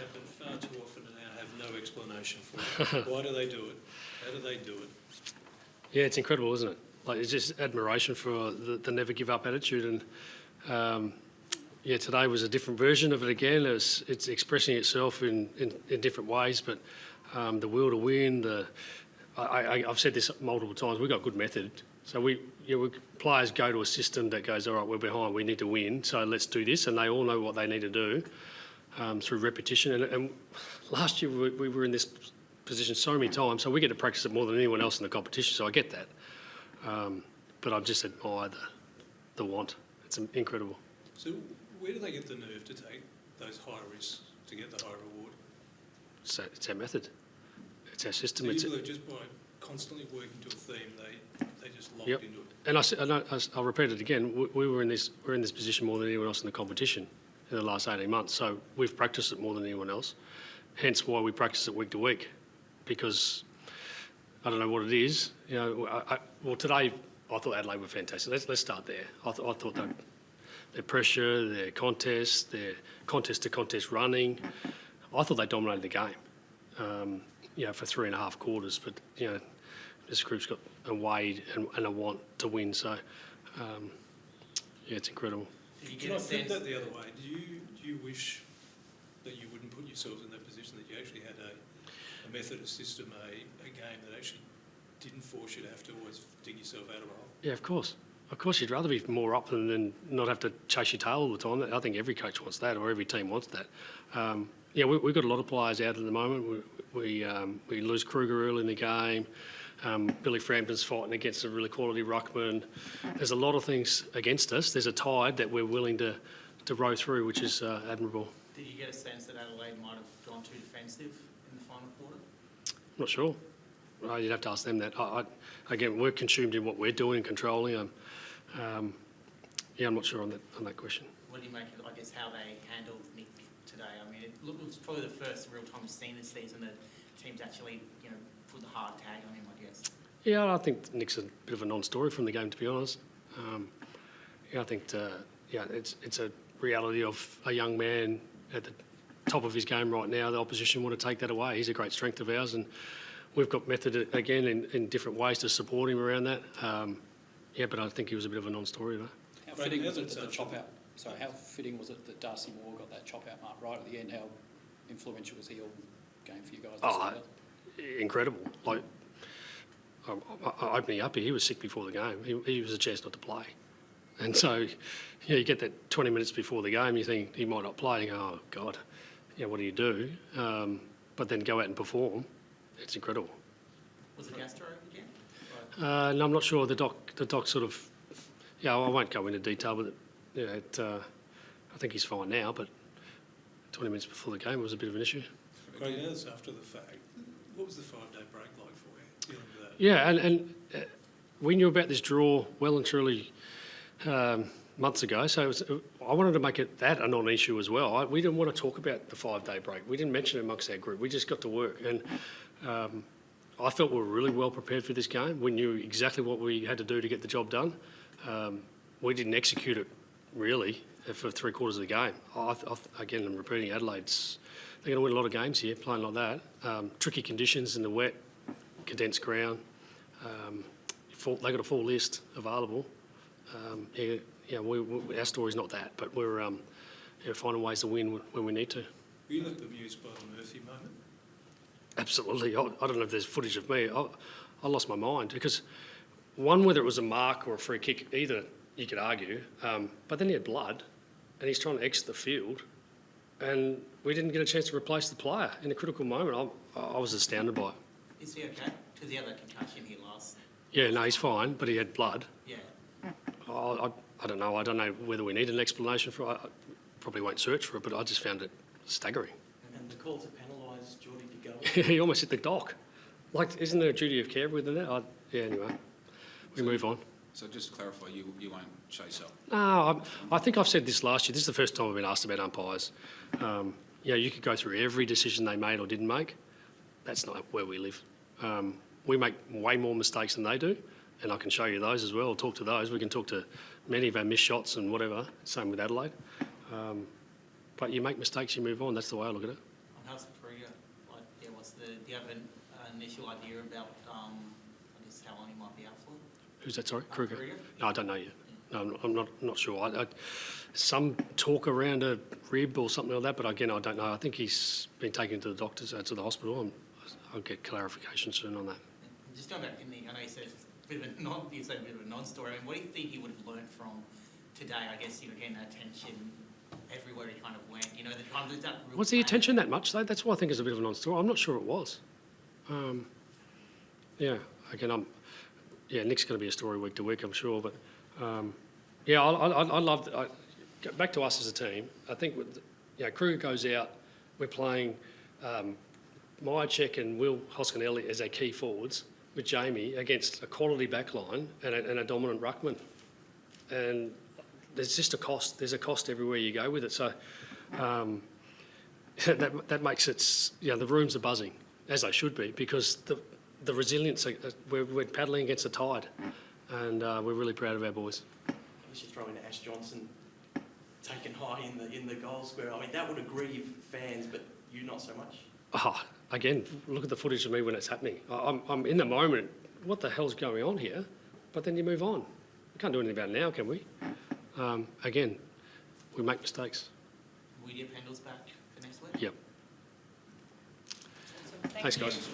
happen far too often and I have no explanation for it. Why do they do it? How do they do it? Yeah, it's incredible, isn't it? Like, it's just admiration for the never give up attitude. And yeah, today was a different version of it again. It's expressing itself in different ways, but the will to win, I've said this multiple times, we've got good method. So players go to a system that goes, all right, we're behind, we need to win, so let's do this, and they all know what they need to do through repetition. And last year we were in this position so many times, so we get to practice it more than anyone else in the competition, so I get that. But I've just admired the want. It's incredible. So where do they get the nerve to take those high risks to get the high reward? So it's our method. It's our system. So you believe just by constantly working to a theme, they just locked into it? And I'll repeat it again. We're in this position more than anyone else in the competition in the last 18 months. So we've practiced it more than anyone else. Hence why we practice it week to week, because I don't know what it is. You know, well, today I thought Adelaide were fantastic. Let's start there. I thought their pressure, their contest, their contest-to-contest running, I thought they dominated the game. For 3.5 quarters. But this group's got a weight and a want to win. So it's incredible. Can I flip that the other way? Do you wish that you wouldn't put yourselves in that position, that you actually had a method, a system, a game that actually didn't force you to have to always dig yourself out of a hole? Yeah, of course. Of course, you'd rather be more up than not have to chase your tail all the time. I think every coach wants that, or every team wants that. We've got a lot of players out at the moment. We lose Kruger early in the game. Billy Frampton's fighting against a really quality ruckman. There's a lot of things against us. There's a tide that we're willing to row through, which is admirable. Did you get a sense that Adelaide might have gone too defensive in the final quarter? I'm not sure. You'd have to ask them that. Again, we're consumed in what we're doing and controlling. I'm not sure on that question. What do you make of, I guess, how they handled Nick today? I mean, it was probably the first real time we've seen this season that teams actually, put the hard tag on him, I guess. Yeah, I think Nick's a bit of a non-story from the game, to be honest. I think it's a reality of a young man at the top of his game right now. The opposition want to take that away. He's a great strength of ours, and we've got method again in different ways to support him around that. But I think he was a bit of a non-story though. How fitting was it that the chop out? Sorry, how fitting was it that Darcy Moore got that chop out mark right at the end? How influential was he all game for you guys? Incredible. Like, opening up, he was sick before the game. He was a chance not to play, and so you get that 20 minutes before the game, you think he might not play. You go, oh God, what do you do? But then go out and perform. It's incredible. Was it gastro again? No, I'm not sure. The doc sort of, I won't go into detail, but I think he's fine now. But 20 minutes before the game was a bit of an issue. Craig, that's after the fact. What was the 5-day break like for you, dealing with that? Yeah, and we knew about this draw well and truly months ago. So I wanted to make it that a non-issue as well. We didn't want to talk about the 5-day break. We didn't mention it amongst our group. We just got to work. And I felt we were really well prepared for this game. We knew exactly what we had to do to get the job done. We didn't execute it really for 3/4 of the game. Again, I'm repeating, Adelaide's, they're going to win a lot of games here playing like that. Tricky conditions in the wet, condensed ground. They've got a full list available. Our story's not that, but we're finding ways to win when we need to. Were you left bemused by the Murphy moment? Absolutely. I don't know if there's footage of me. I lost my mind because, one, whether it was a mark or a free kick, either you could argue, but then he had blood and he's trying to exit the field and we didn't get a chance to replace the player in a critical moment. I was astounded by it. Is he okay? Because he had that concussion here last. Yeah, no, he's fine, but he had blood. Yeah. I don't know. I don't know whether we need an explanation for it. I probably won't search for it, but I just found it staggering. And the call to penalise Geordie to go. He almost hit the dock. Like, isn't there a duty of care within that? Anyway, we move on. So just to clarify, you won't chase up? No, I think I've said this last year. This is the first time I've been asked about umpires. You could go through every decision they made or didn't make. That's not where we live. We make way more mistakes than they do, and I can show you those as well. I'll talk to those. We can talk to many of our missed shots and whatever. Same with Adelaide. But you make mistakes, you move on. That's the way I look at it. how's Korea? Like, yeah, do you have an initial idea about, I guess, how long he might be out for? Who's that, sorry? Kruger? Korea? No, I don't know yet. No, I'm not sure. Some talk around a rib or something like that, but again, I don't know. I think he's been taken to the doctors, to the hospital. I'll get clarification soon on that. Just going back I know you said it's a bit of a non-story. I mean, what do you think he would have learned from today? I guess, getting that attention everywhere he kind of went. The kind of that real Was the plan. attention that much, though? That's why I think it's a bit of a non-story. I'm not sure it was. Yeah, again, Nick's going to be a story week to week, I'm sure. But, I love... back to us as a team, I think, Kruger goes out, we're playing Myercheck and Will Hoskinelli as our key forwards with Jamie against a quality backline and a dominant ruckman. And there's just a cost. There's a cost everywhere you go with it. So that makes it, the rooms are buzzing, as they should be, because the resilience, we're paddling against the tide, and we're really proud of our boys. We should throw in Ash Johnson taken high in the goal square. I mean, that would have grieved fans, but you not so much. Again, look at the footage of me when it's happening. I'm in the moment, what the hell's going on here? But then you move on. We can't do anything about it now, can we? Again, we make mistakes. Will you get Pendles back for next week? Yep. Thanks, guys.